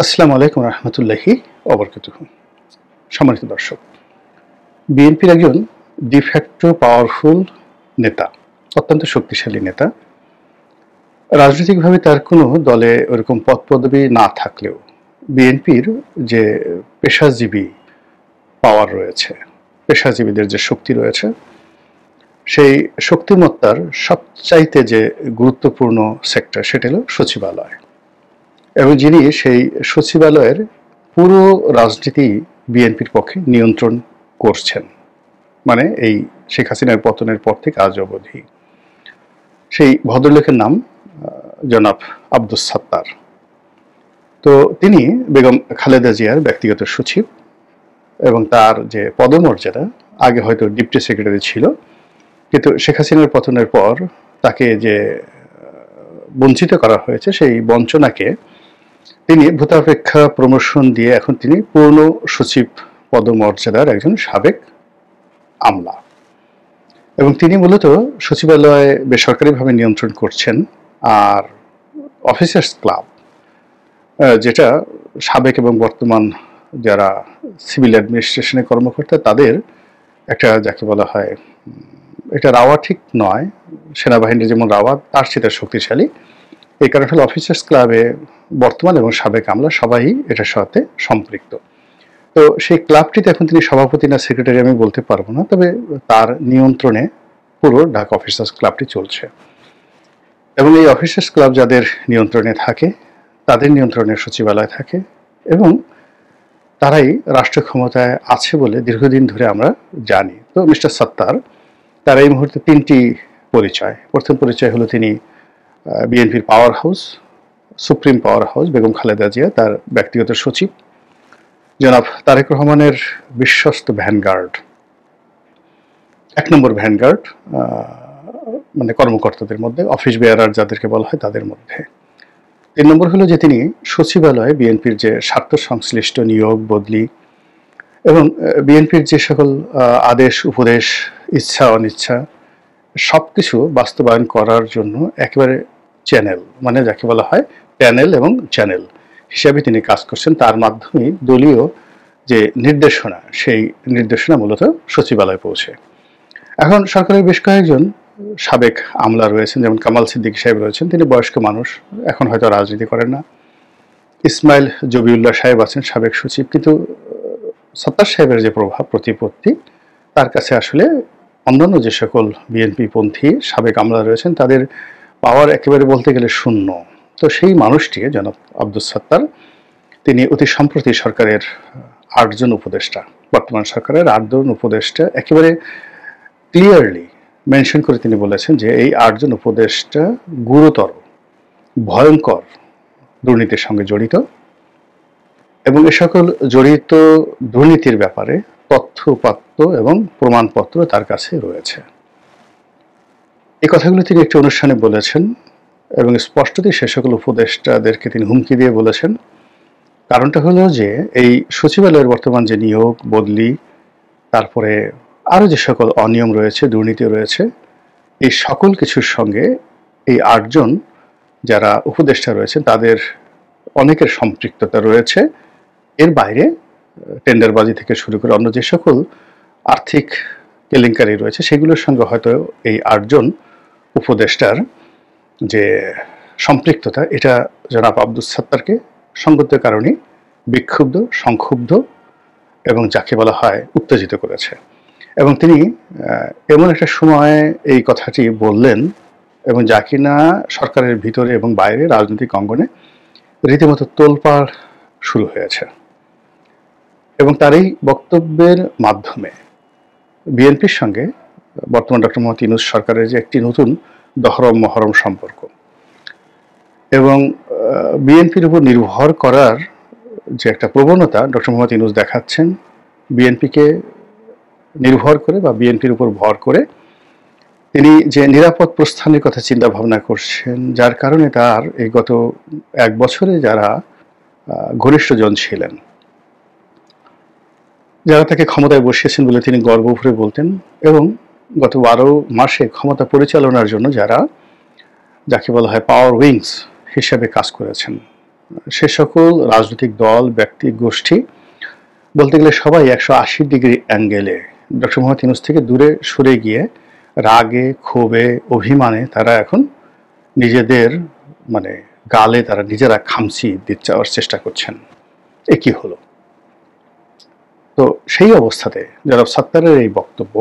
আসসালামু আলাইকুম রহমতুল্লাহি ওবরকাতুহু। সম্মানিত দর্শক, বিএনপির একজন ডিফ্যাক্টো পাওয়ারফুল নেতা, অত্যন্ত শক্তিশালী নেতা। রাজনৈতিকভাবে তার কোনো দলে ওরকম পদ পদবি না থাকলেও বিএনপির যে পেশাজীবী পাওয়ার রয়েছে, পেশাজীবীদের যে শক্তি রয়েছে, সেই শক্তিমত্তার সবচাইতে যে গুরুত্বপূর্ণ সেক্টর সেটা হলো সচিবালয়। এবং যিনি সেই সচিবালয়ের পুরো রাজনীতি বিএনপির পক্ষে নিয়ন্ত্রণ করছেন, মানে এই শেখ হাসিনার পতনের পর থেকে আজ অবধি, সেই ভদ্রলোকের নাম জনাব আব্দুস সাত্তার। তো তিনি বেগম খালেদা জিয়ার ব্যক্তিগত সচিব এবং তার যে পদমর্যাদা, আগে হয়তো ডিপটি সেক্রেটারি ছিল, কিন্তু শেখ হাসিনার পতনের পর তাকে যে বঞ্চিত করা হয়েছে, সেই বঞ্চনাকে তিনি ভূতাপেক্ষা প্রমোশন দিয়ে এখন তিনি পূর্ণ সচিব পদমর্যাদার একজন সাবেক আমলা। এবং তিনি মূলত সচিবালয়ে বেসরকারিভাবে নিয়ন্ত্রণ করছেন। আর অফিসার্স ক্লাব, যেটা সাবেক এবং বর্তমান যারা সিভিল অ্যাডমিনিস্ট্রেশনের কর্মকর্তা, তাদের একটা, যাকে বলা হয়, এটা রাওয়া ঠিক নয়, সেনাবাহিনীর যেমন রাওয়া তার চেয়ে শক্তিশালী। এই কারণে হলো অফিসার্স ক্লাবে বর্তমান এবং সাবেক আমলা সবাই এটার সাথে সম্পৃক্ত। তো সেই ক্লাবটিতে এখন তিনি সভাপতি না সেক্রেটারি আমি বলতে পারবো না, তবে তার নিয়ন্ত্রণে পুরো ঢাকা অফিসার্স ক্লাবটি চলছে। এবং এই অফিসার্স ক্লাব যাদের নিয়ন্ত্রণে থাকে, তাদের নিয়ন্ত্রণে সচিবালয় থাকে, এবং তারাই রাষ্ট্র ক্ষমতায় আছে বলে দীর্ঘদিন ধরে আমরা জানি। তো মিস্টার সাত্তার, তার এই মুহূর্তে তিনটি পরিচয়। প্রথম পরিচয় হলো তিনি বিএনপির power house, supreme power house Begum Khaleda Zia, তার ব্যক্তিগত সচিব। জনাব তারেক রহমানের বিশ্বস্ত ভ্যানগার্ড, এক নম্বর ভ্যানগার্ড, মানে কর্মকর্তাদের মধ্যে, অফিস বেয়ারার যাদেরকে বলা হয় তাদের মধ্যে। তিন নম্বর হলো যে তিনি সচিবালয়ে বিএনপির যে স্বার্থ সংশ্লিষ্ট নিয়োগ বদলি এবং বিএনপির যে সকল আদেশ উপদেশ, ইচ্ছা অনিচ্ছা, সব কিছু বাস্তবায়ন করার জন্য একেবারে চ্যানেল, মানে যাকে বলা হয় প্যানেল এবং চ্যানেল হিসাবে তিনি কাজ করছেন। তার মাধ্যমে দলীয় যে নির্দেশনা, সেই নির্দেশনা মূলত সচিবালয়ে পৌঁছে। এখন সরকারের বেশ কয়েকজন সাবেক আমলা রয়েছেন, যেমন কামাল সিদ্দিকী সাহেব রয়েছেন, তিনি বয়স্ক মানুষ, এখন হয়তো রাজনীতি করেন না। ইসমাইল জবিউল্লাহ সাহেব আছেন সাবেক সচিব, কিন্তু সাত্তার সাহেবের যে প্রভাব প্রতিপত্তি, তার কাছে আসলে অন্যান্য যে সকল বিএনপি পন্থী সাবেক আমলা রয়েছেন তাদের পাওয়ার একেবারে বলতে গেলে শূন্য। তো সেই মানুষটি জনাব আব্দুস সাত্তার, তিনি অতি সম্প্রতি সরকারের 8 জন উপদেষ্টা, বর্তমান সরকারের 8 জন উপদেষ্টা একেবারে ক্লিয়ারলি মেনশন করে তিনি বলেছেন যে এই 8 জন উপদেষ্টা গুরুতর ভয়ঙ্কর দুর্নীতির সঙ্গে জড়িত, এবং এ সকল জড়িত দুর্নীতির ব্যাপারে তথ্যপাত্য এবং প্রমাণপত্র তার কাছে রয়েছে। এই কথাগুলো তিনি একটি অনুষ্ঠানে বলেছেন এবং স্পষ্টতই সে সকল উপদেষ্টাদেরকে তিনি হুমকি দিয়ে বলেছেন। কারণটা হলো যে এই সচিবালয়ের বর্তমান যে নিয়োগ বদলি, তারপরে আরও যে সকল অনিয়ম রয়েছে, দুর্নীতি রয়েছে, এই সকল কিছুর সঙ্গে এই 8 জন যারা উপদেষ্টা রয়েছেন তাদের অনেকের সম্পৃক্ততা রয়েছে। এর বাইরে টেন্ডারবাজি থেকে শুরু করে অন্য যে সকল আর্থিক কেলেঙ্কারি রয়েছে, সেগুলোর সঙ্গে হয়তো এই 8 জন উপদেষ্টার যে সম্পৃক্ততা, এটা জনাব আব্দুস সাত্তারকে সঙ্গত কারণে বিক্ষুব্ধ, সংক্ষুব্ধ এবং যাকে বলা হয় উত্তেজিত করেছে। এবং তিনি এমন একটা সময়ে এই কথাটি বললেন, এবং যা কিনা সরকারের ভিতরে এবং বাইরে রাজনৈতিক অঙ্গনে রীতিমতো তোলপাড় শুরু হয়েছে। এবং তার এই বক্তব্যের মাধ্যমে বিএনপির সঙ্গে বর্তমান ডক্টর মোহাম্মদ ইউনূস সরকারের যে একটি নতুন দহরম মহরম সম্পর্ক, এবং বিএনপির উপর নির্ভর করার যে একটা প্রবণতা ডক্টর মোহাম্মদ ইউনূস দেখাচ্ছেন, বিএনপিকে নির্ভর করে বা বিএনপির উপর ভর করে তিনি যে নিরাপদ প্রস্থানের কথা চিন্তা ভাবনা করছেন, যার কারণে তার এই গত 1 বছরে যারা ঘনিষ্ঠজন ছিলেন, যারা তাকে ক্ষমতায় বসিয়েছেন বলে তিনি গর্ব ভরে বলতেন, এবং গত 12 মাসে ক্ষমতা পরিচালনার জন্য যারা, যাকে বলা হয় পাওয়ার উইংস হিসাবে কাজ করেছেন, সে সকল রাজনৈতিক দল, ব্যক্তি, গোষ্ঠী বলতে গেলে সবাই 180 ডিগ্রি অ্যাঙ্গেলে ডক্টর মোহাম্মদ ইউনূস থেকে দূরে সরে গিয়ে রাগে, ক্ষোভে, অভিমানে তারা এখন নিজেদের মানে গালে তারা নিজেরা খামচি দিতে যাওয়ার চেষ্টা করছেন। এ কি হলো? তো সেই অবস্থাতে জনাব সাত্তারের এই বক্তব্য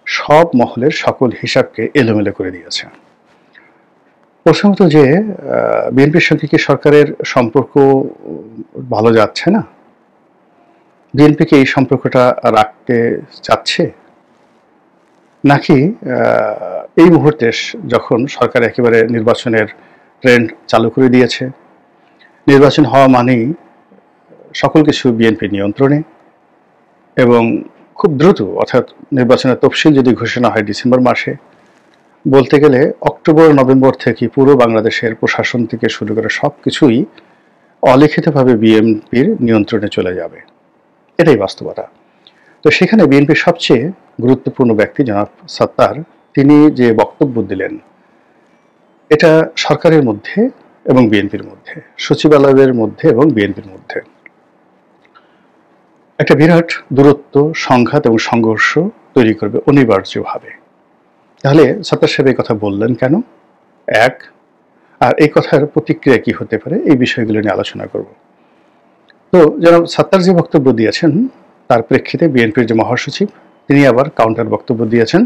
সব মহলের সকল হিসাবকে এলোমেলো করে দিয়েছে। প্রথমত যে বিএনপির সঙ্গে কি সরকারের সম্পর্ক ভালো যাচ্ছে না? বিএনপি কি এই সম্পর্কটা রাখতে চাচ্ছে, নাকি এই মুহূর্তে যখন সরকার একেবারে নির্বাচনের ট্রেন্ড চালু করে দিয়েছে, নির্বাচন হওয়া মানেই সকল কিছু বিএনপি নিয়ন্ত্রণে, এবং খুব দ্রুত অর্থাৎ নির্বাচনের তফসিল যদি ঘোষণা হয় ডিসেম্বর মাসে, বলতে গেলে অক্টোবর নভেম্বর থেকে পুরো বাংলাদেশের প্রশাসন থেকে শুরু করে সব কিছুই অলিখিতভাবে বিএনপির নিয়ন্ত্রণে চলে যাবে, এটাই বাস্তবতা। তো সেখানে বিএনপির সবচেয়ে গুরুত্বপূর্ণ ব্যক্তি জনাব সাত্তার, তিনি যে বক্তব্য দিলেন, এটা সরকারের মধ্যে এবং বিএনপির মধ্যে, সচিবালয়ের মধ্যে এবং বিএনপির মধ্যে একটা বিরাট দূরত্ব, সংঘাত এবং সংঘর্ষ তৈরি করবে অনিবার্যভাবে। তাহলে সাত্তার সাহেব এই কথা বললেন কেন? এক, আর এই কথার প্রতিক্রিয়া কি হতে পারে, এই বিষয়গুলো নিয়ে আলোচনা করব। তো জনাব সাত্তার যে বক্তব্য দিয়েছেন তার প্রেক্ষিতে বিএনপির যে মহাসচিব, তিনি আবার কাউন্টার বক্তব্য দিয়েছেন।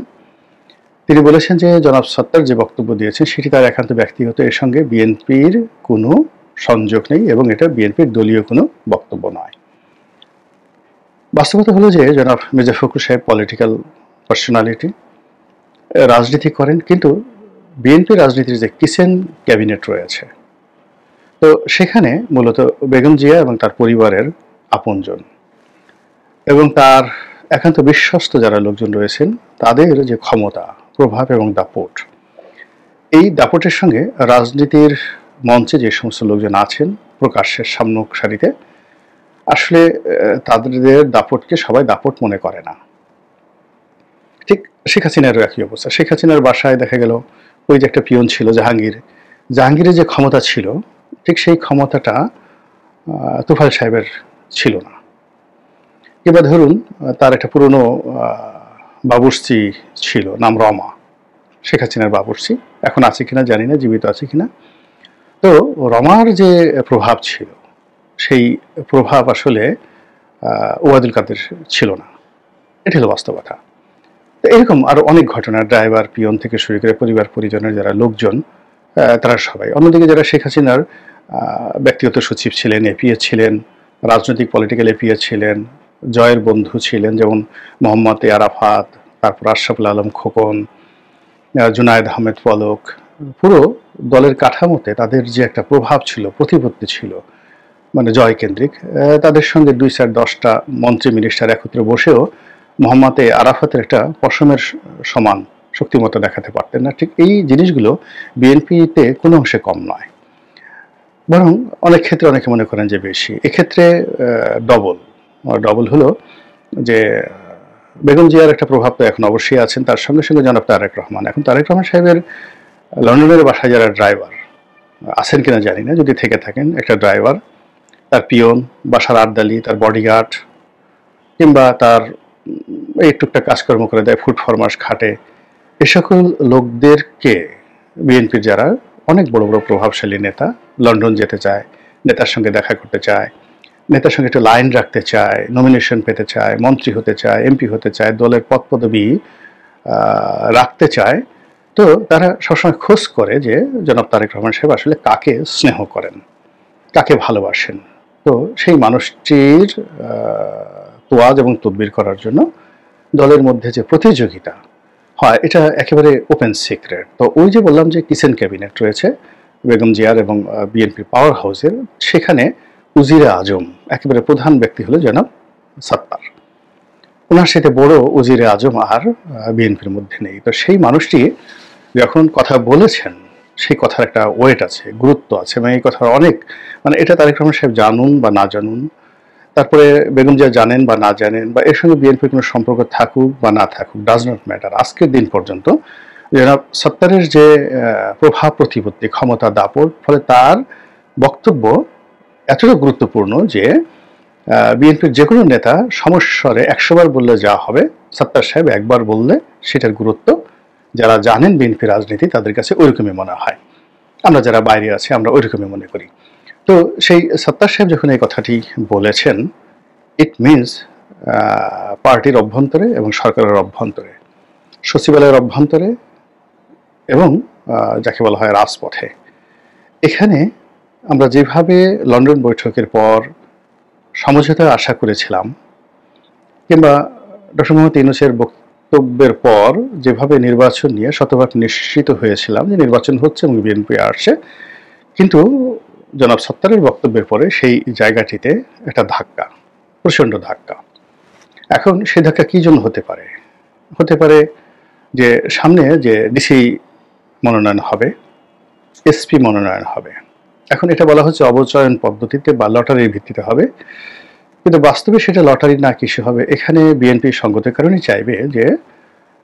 তিনি বলেছেন যে জনাব সাত্তার যে বক্তব্য দিয়েছেন সেটি তার একান্ত ব্যক্তিগত, এর সঙ্গে বিএনপির কোনো সংযোগ নেই এবং এটা বিএনপির দলীয় কোনো বক্তব্য নয়। বাস্তবতা হলো যে জনাব মির্জা ফখরুল সাহেব পলিটিক্যাল পার্সোনালিটি, রাজনীতি করেন, কিন্তু বিএনপি রাজনীতির যে কিচেন ক্যাবিনেট রয়েছে, তো সেখানে মূলত বেগম জিয়া এবং তার পরিবারের আপনজন এবং তার একান্ত বিশ্বস্ত যারা লোকজন রয়েছেন, তাদের যে ক্ষমতা, প্রভাব এবং দাপট, এই দাপটের সঙ্গে রাজনীতির মঞ্চে যে সমস্ত লোকজন আছেন প্রকাশ্যের সামনের সারিতে, আসলে তাদের দাপটকে সবাই দাপট মনে করে না। ঠিক শেখ হাসিনারও একই অবস্থা। শেখ হাসিনার বাসায় দেখা গেল ওই যে একটা পিয়ন ছিল জাহাঙ্গীর, জাহাঙ্গীরের যে ক্ষমতা ছিল, ঠিক সেই ক্ষমতাটা তোফায়েল সাহেবের ছিল না। কিংবা ধরুন তার একটা পুরনো বাবুর্চি ছিল, নাম রমা, শেখ হাসিনার বাবুর্চি, এখন আছে কিনা জানি না, জীবিত আছে কিনা। তো রমার যে প্রভাব ছিল, সেই প্রভাব আসলে ওবায়দুল কাদের ছিল না, এটা হলো বাস্তবতা। তো এরকম আরো অনেক ঘটনা, ড্রাইভার, পিয়ন থেকে শুরু করে পরিবার পরিজনের যারা লোকজন, তারা সবাই। অন্যদিকে যারা শেখ হাসিনার ব্যক্তিগত সচিব ছিলেন, এপিএ ছিলেন, রাজনৈতিক পলিটিক্যাল এপিএ ছিলেন, জয়ের বন্ধু ছিলেন, যেমন মোহাম্মদ আরাফাত, তারপর আশরাফুল আলম খোকন, জুনায়েদ আহমেদ পলক, পুরো দলের কাঠামোতে তাদের যে একটা প্রভাব ছিল, প্রতিপত্তি ছিল, মানে জয় কেন্দ্রিক, তাদের সঙ্গে 2-4-10টা মন্ত্রী মিনিস্টার একত্রে বসেও মোহাম্মদ আরাফাতের একটা পশমের সমান শক্তিমত্তা দেখাতে পারতেন না। ঠিক এই জিনিসগুলো বিএনপিতে কোনো অংশে কম নয়, বরং অনেক ক্ষেত্রে অনেকে মনে করেন যে বেশি। এক্ষেত্রে ডবল হলো যে বেগম জিয়ার একটা প্রভাব তো এখন অবশ্যই আছেন, তার সঙ্গে সঙ্গে জনাব তারেক রহমান। এখন তারেক রহমান সাহেবের লন্ডনের বাসায় যারা ড্রাইভার আছেন কিনা জানি না, যদি থেকে থাকেন, একটা ড্রাইভার, তার পিয়ন, বাসার আর্দালি, তার বডিগার্ড, কিংবা তার এই টুকটাক কাজকর্ম করে দেয়, ফুড ফরমাস খাটে, এ সকল লোকদেরকে বিএনপির যারা অনেক বড় বড় প্রভাবশালী নেতা লন্ডন যেতে চায়, নেতার সঙ্গে দেখা করতে চায়, নেতার সঙ্গে একটা লাইন রাখতে চায়, নমিনেশন পেতে চায়, মন্ত্রী হতে চায়, এমপি হতে চায়, দলের পদ পদবি রাখতে চায়, তো তারা সবসময় খোঁজ করে যে জনাব তারেক রহমান সাহেব আসলে কাকে স্নেহ করেন, কাকে ভালোবাসেন। তো সেই মানুষটির তোয়াজ এবং তদবির করার জন্য দলের মধ্যে যে প্রতিযোগিতা হয়, এটা একেবারে ওপেন সিক্রেট। তো ওই যে বললাম যে কিচেন ক্যাবিনেট রয়েছে বেগম জিয়ার এবং বিএনপির পাওয়ার হাউসের, সেখানে উজিরে আজম একেবারে প্রধান ব্যক্তি হলো জনাব সাত্তার। ওনার সাথে বড় উজিরে আজম আর বিএনপির মধ্যে নেই। তো সেই মানুষটি যখন কথা বলেছেন, সেই কথার একটা ওয়েট আছে, গুরুত্ব আছে, এবং এই কথার অনেক, মানে এটা তারেক রহমান সাহেব জানুন বা না জানুন, তারপরে বেগম জিয়া জানেন বা না জানেন, বা এর সঙ্গে বিএনপির কোনো সম্পর্ক থাকুক বা না থাকুক, ডাজ নট ম্যাটার, আজকের দিন পর্যন্ত জনাব সাত্তারের যে প্রভাব প্রতিপত্তি, ক্ষমতা, দাপট, ফলে তার বক্তব্য এতটা গুরুত্বপূর্ণ যে বিএনপির যে কোনো নেতা সমস্বরে 100 বার বললে যা হবে, সত্তার সাহেব একবার বললে সেটার গুরুত্ব যারা জানেন বিএনপি রাজনীতি তাদের কাছে ওইরকমই মনে হয়। আমরা যারা বাইরে আছি আমরা ওইরকমই মনে করি। তো সেই সত্তার সাহেব যখন এই কথাটি বলেছেন, ইট মিনস পার্টির অভ্যন্তরে এবং সরকারের অভ্যন্তরে, সচিবালয়ের অভ্যন্তরে এবং যাকে বলা হয় রাজপথে, এখানে আমরা যেভাবে লন্ডন বৈঠকের পর সমঝোতা আশা করেছিলাম, কিংবা ডক্টর মোহাম্মদ ইউনূসের বক্তব্যের পর যেভাবে নির্বাচন নিয়ে শতভাগ নিশ্চিত হয়েছিলাম যে নির্বাচন হচ্ছে এবং বিএনপি আসছে, কিন্তু জনাব সত্তারের বক্তব্যের পরে সেই জায়গাটিতে একটা ধাক্কা, প্রচণ্ড ধাক্কা। এখন সেই ধাক্কা কী জন্য হতে পারে? হতে পারে যে সামনে যে ডিসি মনোনয়ন হবে, এসপি মনোনয়ন হবে। এখন এটা বলা হচ্ছে অবচয়ন পদ্ধতিতে বা লটারির ভিত্তিতে হবে, কিন্তু বাস্তবে সেটা লটারি না কিছু হবে। এখানে বিএনপি সঙ্গতের কারণেই চাইবে যে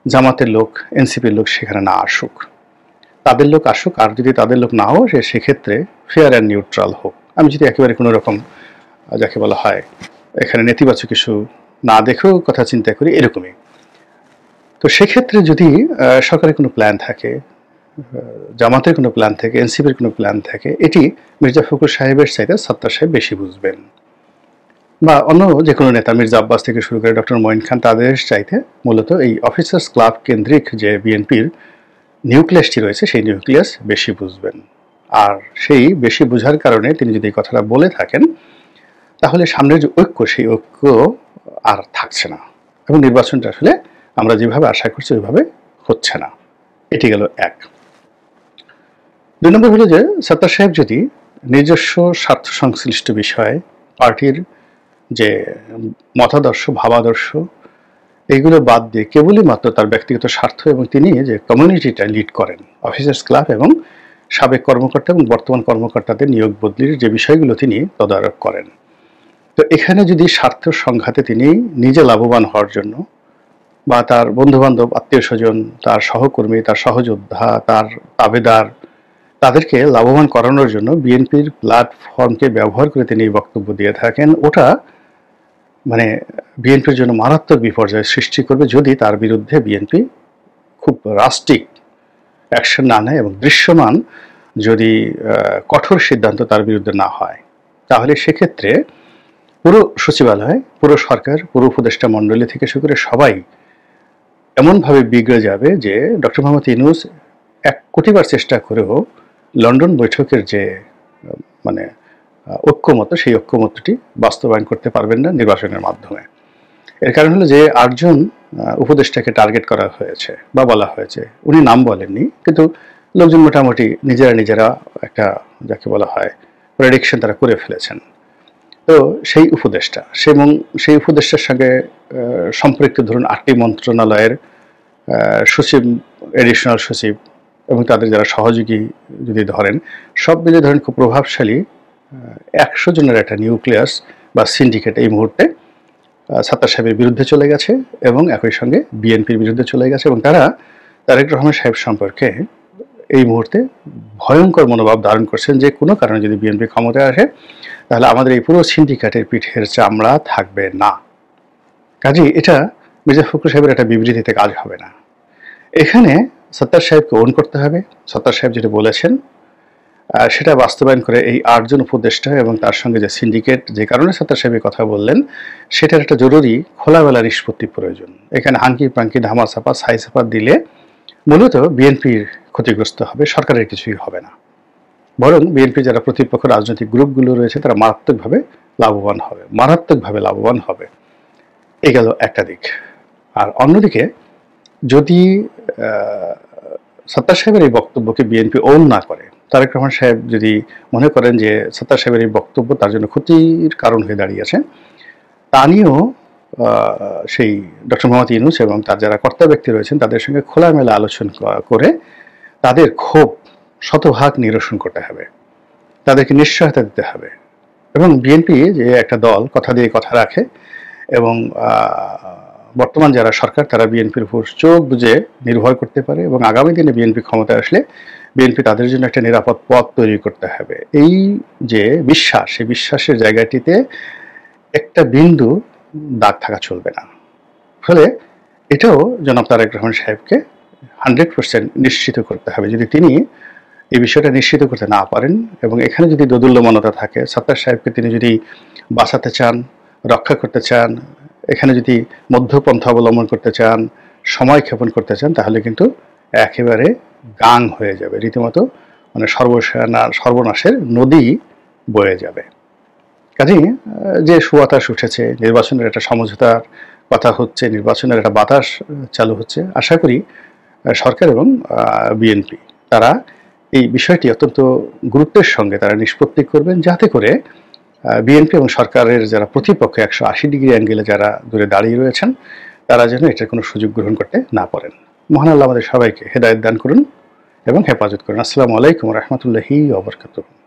জামাতের লোক, এনসিপির লোক সেখানে না আসুক, তাদের লোক আসুক, আর যদি তাদের লোক নাও আসে সেক্ষেত্রে ফেয়ার অ্যান্ড নিউট্রাল হোক। আমি যদি একেবারে কোনো রকম যাকে বলা হয় এখানে নেতিবাচক কিছু না দেখেও কথা চিন্তা করি, এরকমই। তো সেক্ষেত্রে যদি সরকারের কোনো প্ল্যান থাকে, জামাতের কোনো প্ল্যান থাকে, এনসিপির কোনো প্ল্যান থাকে, এটি মির্জা ফখরুল সাহেবের চাইতে সত্তার সাহেব বেশি বুঝবেন, বা অন্য যে কোনো নেতা মির্জা আব্বাস থেকে শুরু করে ডক্টর মঈন খান, তাদের চাইতে মূলত এই অফিসার্স ক্লাব কেন্দ্রিক যে বিএনপির নিউক্লিয়াসটি রয়েছে সেই নিউক্লিয়াস বেশি বুঝবেন। আর সেই বেশি বোঝার কারণে তিনি যদি এই কথাটা বলে থাকেন, তাহলে সামনের যে ঐক্য, সেই ঐক্য আর থাকছে না এবং নির্বাচনটা আসলে আমরা যেভাবে আশা করছি ওইভাবে হচ্ছে না। এটি গেল এক। 2 নম্বর হলো যে সত্তার সাহেব যদি নিজস্ব স্বার্থ সংশ্লিষ্ট বিষয়ে পার্টির যে মতাদর্শ, ভাবাদর্শ, এইগুলো বাদ দিয়ে কেবলই মাত্র তার ব্যক্তিগত স্বার্থ এবং তিনি যে কমিউনিটিটা লিড করেন, অফিসার্স ক্লাব এবং সাবেক কর্মকর্তা এবং বর্তমান কর্মকর্তাদের নিয়োগ বদলির যে বিষয়গুলো তিনি তদারক করেন, তো এখানে যদি স্বার্থ সংঘাতে তিনি নিজে লাভবান হওয়ার জন্য বা তার বন্ধুবান্ধব, আত্মীয় স্বজন, তার সহকর্মী, তার সহযোদ্ধা, তার তাবেদার, তাদেরকে লাভবান করানোর জন্য বিএনপির প্ল্যাটফর্মকে ব্যবহার করে তিনি এই বক্তব্য দিয়ে থাকেন, ওটা মানে বিএনপির জন্য মারাত্মক বিপর্যয় সৃষ্টি করবে যদি তার বিরুদ্ধে বিএনপি খুব রাস্টিক অ্যাকশন না নেয় এবং দৃশ্যমান যদি কঠোর সিদ্ধান্ত তার বিরুদ্ধে না হয়, তাহলে সেক্ষেত্রে পুরো সচিবালয়, পুরো সরকার, পুরো উপদেষ্টা মণ্ডলী থেকে শুরু করে সবাই এমনভাবে বিগড়ে যাবে যে ডক্টর মোহাম্মদ ইউনূস 1 কোটিবার চেষ্টা করেও লন্ডন বৈঠকের যে মানে ঐক্যমত, সেই ঐক্যমতটি বাস্তবায়ন করতে পারবেন না নির্বাচনের মাধ্যমে। এর কারণ হলো যে 8 জন উপদেষ্টাকে টার্গেট করা হয়েছে বা বলা হয়েছে, উনি নাম বলেননি, কিন্তু লোকজন মোটামুটি নিজেরা একটা যাকে বলা হয় প্রেডিকশন তারা করে ফেলেছেন। তো সেই উপদেষ্টা এবং সেই উপদেষ্টার সঙ্গে সম্পৃক্ত ধরুন 8টি মন্ত্রণালয়ের সচিব, এডিশনাল সচিব এবং তাদের যারা সহযোগী যদি ধরেন, সব মিলে ধরেন খুব প্রভাবশালী 100 জনের একটা নিউক্লিয়াস বা সিন্ডিকেট এই মুহূর্তে সত্তার সাহেবের বিরুদ্ধে চলে গেছে এবং একই সঙ্গে বিএনপির বিরুদ্ধে চলে গেছে, এবং তারা তারেক রহমান সাহেব সম্পর্কে এই মুহূর্তে ভয়ঙ্কর মনোভাব ধারণ করছেন যে কোনো কারণে যদি বিএনপি ক্ষমতায় আসে তাহলে আমাদের এই পুরো সিন্ডিকেটের পিঠের চামড়া থাকবে না। কাজেই এটা মির্জা ফখরুল সাহেবের একটা বিবৃতিতে কাজ হবে না। এখানে সত্তার সাহেবকে ওন করতে হবে। সত্তার সাহেব যেটা বলেছেন সেটা বাস্তবায়ন করে এই 8 জন উপদেষ্টা এবং তার সঙ্গে যে সিন্ডিকেট, যে কারণে সত্তার সাহেব কথা বললেন, সেটার একটা জরুরি খোলামেলা নিষ্পত্তি প্রয়োজন। এখানে হাঙ্কি পাঙ্কি ধামাচাপা ছাইচাপা দিলে মূলত বিএনপির ক্ষতিগ্রস্ত হবে, সরকারের কিছুই হবে না, বরং বিএনপি যারা প্রতিপক্ষ রাজনৈতিক গ্রুপগুলো রয়েছে তারা মারাত্মকভাবে লাভবান হবে। এই গেল একটা দিক। আর অন্যদিকে যদি সত্তার সাহেবের এই বক্তব্যকে বিএনপি ওন না করে, তারেক রহমান সাহেব যদি মনে করেন যে সত্তার সাহেবের এই বক্তব্য তার জন্য ক্ষতির কারণ হয়ে দাঁড়িয়েছে, তা নিয়েও সেই ডক্টর মোহাম্মদ ইউনূস এবং তার যারা কর্তা ব্যক্তি রয়েছেন তাদের সঙ্গে খোলামেলা আলোচনা করে তাদের ক্ষোভ শতভাগ নিরসন করতে হবে, তাদেরকে নিশ্চয়তা দিতে হবে। এবং বিএনপি যে একটা দল কথা দিয়ে কথা রাখে এবং বর্তমান যারা সরকার তারা বিএনপির উপর চোখ বুজে নির্ভর করতে পারে এবং আগামী দিনে বিএনপি ক্ষমতায় আসলে বিএনপি তাদের জন্য একটা নিরাপদ পথ তৈরি করতে হবে। এই যে বিশ্বাস, সেই বিশ্বাসের জায়গাটিতে একটা বিন্দু দাগ থাকা চলবে না। ফলে এটাও জনাব তারেক রহমান সাহেবকে 100% নিশ্চিত করতে হবে। যদি তিনি এই বিষয়টা নিশ্চিত করতে না পারেন এবং এখানে যদি দোদুল্যমানতা থাকে, সাত্তার সাহেবকে তিনি যদি বাঁচাতে চান, রক্ষা করতে চান, এখানে যদি মধ্যপন্থা অবলম্বন করতে চান, সময় ক্ষেপণ করতে চান, তাহলে কিন্তু একেবারে গাং হয়ে যাবে, রীতিমতো মানে সর্বনাশের নদী বয়ে যাবে। কাজেই যে সুবাতাস উঠেছে, নির্বাচনের একটা সমঝোতার কথা হচ্ছে, নির্বাচনের একটা বাতাস চালু হচ্ছে, আশা করি সরকার এবং বিএনপি তারা এই বিষয়টি অত্যন্ত গুরুত্বের সঙ্গে তারা নিষ্পত্তি করবেন, যাতে করে বিএনপি এবং সরকারের যারা প্রতিপক্ষ 180 ডিগ্রি অ্যাঙ্গেলে যারা দূরে দাঁড়িয়ে রয়েছেন, তারা যেন এটার কোনো সুযোগ গ্রহণ করতে না পারেন। মহান আল্লাহ আমাদের সবাইকে হেদায়েত দান করুন এবং হেফাজত করুন। আসসালামু আলাইকুম ওয়া রাহমাতুল্লাহি ওয়া বারাকাতুহু।